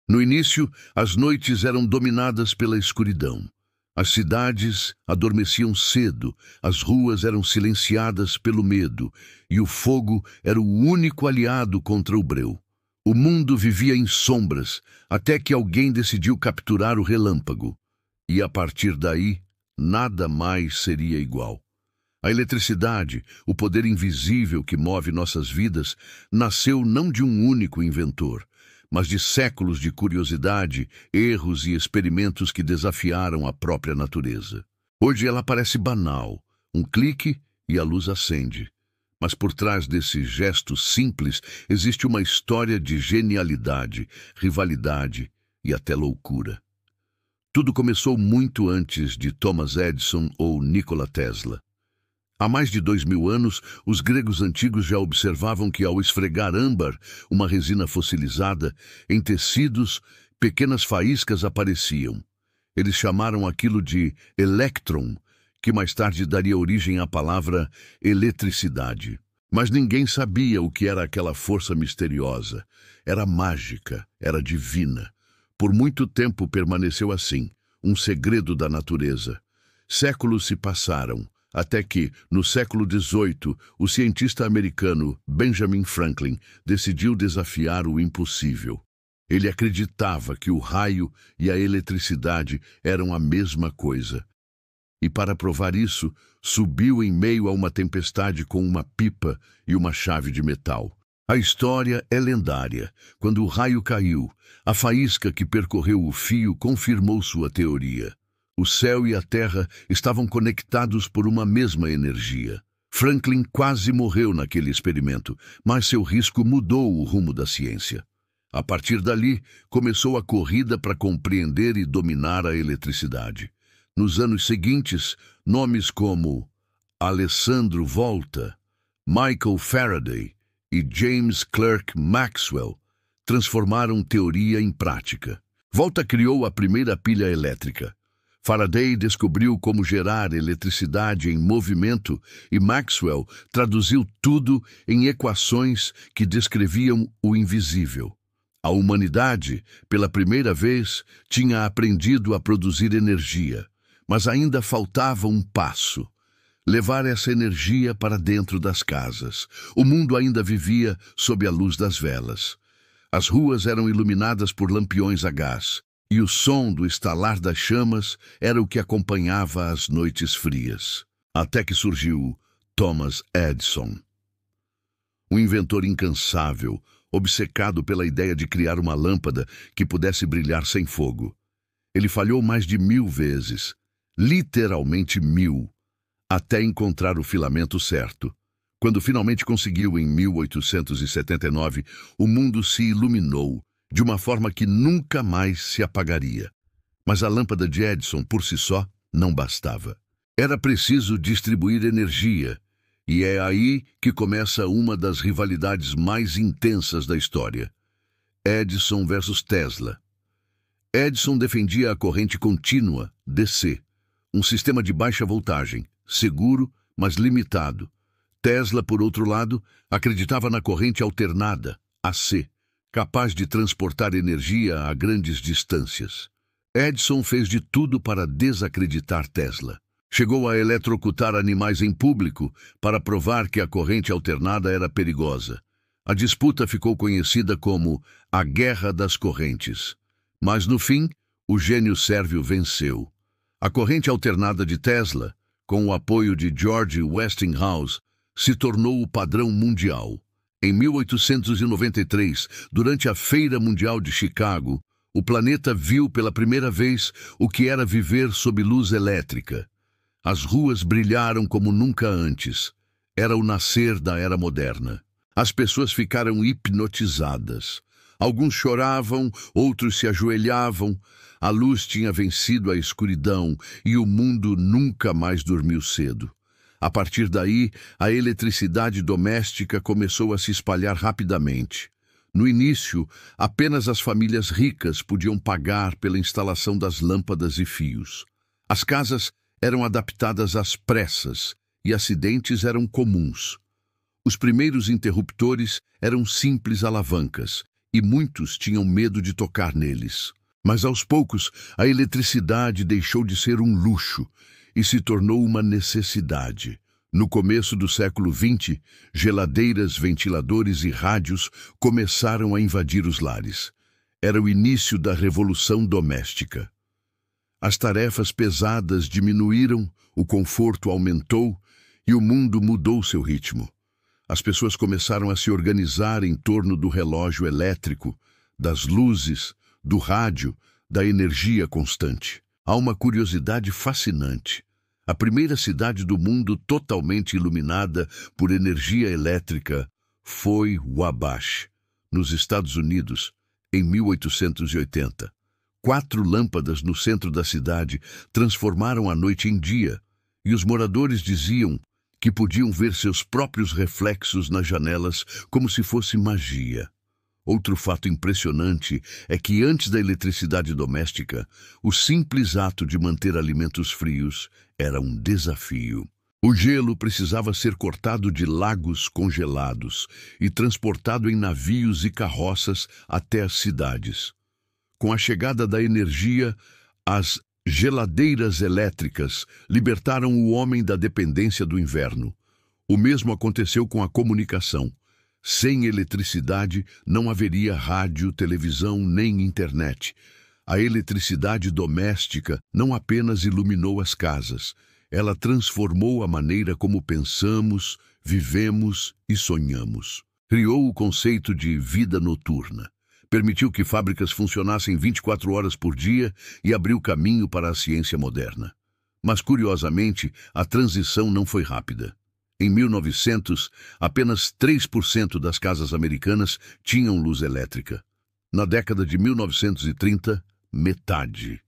No início, as noites eram dominadas pela escuridão. As cidades adormeciam cedo, as ruas eram silenciadas pelo medo, e o fogo era o único aliado contra o breu. O mundo vivia em sombras, até que alguém decidiu capturar o relâmpago. E a partir daí, nada mais seria igual. A eletricidade, o poder invisível que move nossas vidas, nasceu não de um único inventor, mas de séculos de curiosidade, erros e experimentos que desafiaram a própria natureza. Hoje ela parece banal, um clique e a luz acende. Mas por trás desse gesto simples existe uma história de genialidade, rivalidade e até loucura. Tudo começou muito antes de Thomas Edison ou Nikola Tesla. Há mais de 2000 anos, os gregos antigos já observavam que ao esfregar âmbar, uma resina fossilizada, em tecidos, pequenas faíscas apareciam. Eles chamaram aquilo de elétron, que mais tarde daria origem à palavra eletricidade. Mas ninguém sabia o que era aquela força misteriosa. Era mágica, era divina. Por muito tempo permaneceu assim, um segredo da natureza. Séculos se passaram, até que, no século XVIII, o cientista americano Benjamin Franklin decidiu desafiar o impossível. Ele acreditava que o raio e a eletricidade eram a mesma coisa. E para provar isso, subiu em meio a uma tempestade com uma pipa e uma chave de metal. A história é lendária. Quando o raio caiu, a faísca que percorreu o fio confirmou sua teoria. O céu e a terra estavam conectados por uma mesma energia. Franklin quase morreu naquele experimento, mas seu risco mudou o rumo da ciência. A partir dali, começou a corrida para compreender e dominar a eletricidade. Nos anos seguintes, nomes como Alessandro Volta, Michael Faraday e James Clerk Maxwell transformaram teoria em prática. Volta criou a primeira pilha elétrica. Faraday descobriu como gerar eletricidade em movimento e Maxwell traduziu tudo em equações que descreviam o invisível. A humanidade, pela primeira vez, tinha aprendido a produzir energia, mas ainda faltava um passo: levar essa energia para dentro das casas. O mundo ainda vivia sob a luz das velas. As ruas eram iluminadas por lampiões a gás, e o som do estalar das chamas era o que acompanhava as noites frias. Até que surgiu Thomas Edison. Um inventor incansável, obcecado pela ideia de criar uma lâmpada que pudesse brilhar sem fogo. Ele falhou mais de 1000 vezes, literalmente 1000, até encontrar o filamento certo. Quando finalmente conseguiu em 1879, o mundo se iluminou de uma forma que nunca mais se apagaria. Mas a lâmpada de Edison, por si só, não bastava. Era preciso distribuir energia, e é aí que começa uma das rivalidades mais intensas da história. Edison versus Tesla. Edison defendia a corrente contínua, DC, um sistema de baixa voltagem, seguro, mas limitado. Tesla, por outro lado, acreditava na corrente alternada, AC, capaz de transportar energia a grandes distâncias. Edison fez de tudo para desacreditar Tesla. Chegou a eletrocutar animais em público para provar que a corrente alternada era perigosa. A disputa ficou conhecida como a Guerra das Correntes. Mas, no fim, o gênio sérvio venceu. A corrente alternada de Tesla, com o apoio de George Westinghouse, se tornou o padrão mundial. Em 1893, durante a Feira Mundial de Chicago, o planeta viu pela primeira vez o que era viver sob luz elétrica. As ruas brilharam como nunca antes. Era o nascer da era moderna. As pessoas ficaram hipnotizadas. Alguns choravam, outros se ajoelhavam. A luz tinha vencido a escuridão e o mundo nunca mais dormiu cedo. A partir daí, a eletricidade doméstica começou a se espalhar rapidamente. No início, apenas as famílias ricas podiam pagar pela instalação das lâmpadas e fios. As casas eram adaptadas às pressas e acidentes eram comuns. Os primeiros interruptores eram simples alavancas e muitos tinham medo de tocar neles. Mas aos poucos, a eletricidade deixou de ser um luxo e se tornou uma necessidade. No começo do século XX, geladeiras, ventiladores e rádios começaram a invadir os lares. Era o início da revolução doméstica. As tarefas pesadas diminuíram, o conforto aumentou e o mundo mudou seu ritmo. As pessoas começaram a se organizar em torno do relógio elétrico, das luzes, do rádio, da energia constante. Há uma curiosidade fascinante. A primeira cidade do mundo totalmente iluminada por energia elétrica foi Wabash, nos Estados Unidos, em 1880. 4 lâmpadas no centro da cidade transformaram a noite em dia, e os moradores diziam que podiam ver seus próprios reflexos nas janelas como se fosse magia. Outro fato impressionante é que antes da eletricidade doméstica, o simples ato de manter alimentos frios era um desafio. O gelo precisava ser cortado de lagos congelados e transportado em navios e carroças até as cidades. Com a chegada da energia, as geladeiras elétricas libertaram o homem da dependência do inverno. O mesmo aconteceu com a comunicação. Sem eletricidade, não haveria rádio, televisão nem internet. A eletricidade doméstica não apenas iluminou as casas, ela transformou a maneira como pensamos, vivemos e sonhamos. Criou o conceito de vida noturna. Permitiu que fábricas funcionassem 24 horas por dia e abriu caminho para a ciência moderna. Mas, curiosamente, a transição não foi rápida. Em 1900, apenas 3% das casas americanas tinham luz elétrica. Na década de 1930, metade.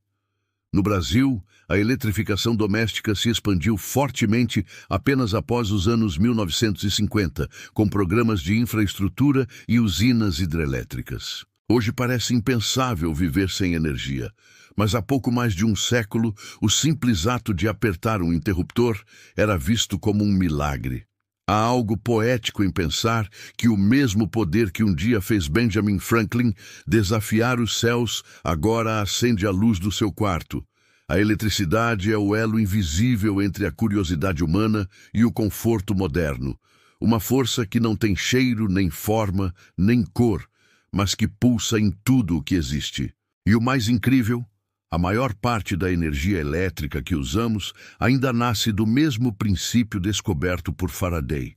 No Brasil, a eletrificação doméstica se expandiu fortemente apenas após os anos 1950, com programas de infraestrutura e usinas hidrelétricas. Hoje parece impensável viver sem energia, mas há pouco mais de um século, o simples ato de apertar um interruptor era visto como um milagre. Há algo poético em pensar que o mesmo poder que um dia fez Benjamin Franklin desafiar os céus agora acende a luz do seu quarto. A eletricidade é o elo invisível entre a curiosidade humana e o conforto moderno. Uma força que não tem cheiro, nem forma, nem cor, mas que pulsa em tudo o que existe. E o mais incrível, a maior parte da energia elétrica que usamos ainda nasce do mesmo princípio descoberto por Faraday.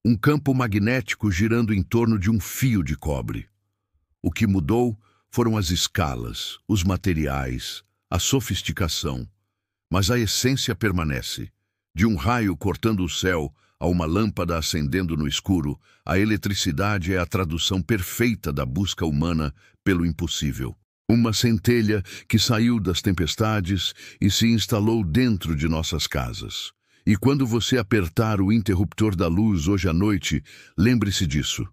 Um campo magnético girando em torno de um fio de cobre. O que mudou foram as escalas, os materiais, a sofisticação. Mas a essência permanece. De um raio cortando o céu a uma lâmpada acendendo no escuro, a eletricidade é a tradução perfeita da busca humana pelo impossível. Uma centelha que saiu das tempestades e se instalou dentro de nossas casas. E quando você apertar o interruptor da luz hoje à noite, lembre-se disso.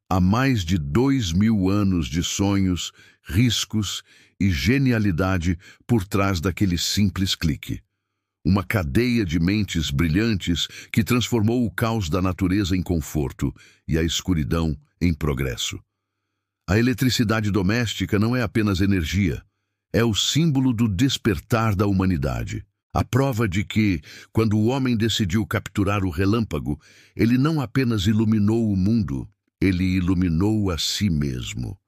Há mais de 2000 anos de sonhos, riscos e genialidade por trás daquele simples clique. Uma cadeia de mentes brilhantes que transformou o caos da natureza em conforto e a escuridão em progresso. A eletricidade doméstica não é apenas energia, é o símbolo do despertar da humanidade. A prova de que, quando o homem decidiu capturar o relâmpago, ele não apenas iluminou o mundo, ele iluminou a si mesmo.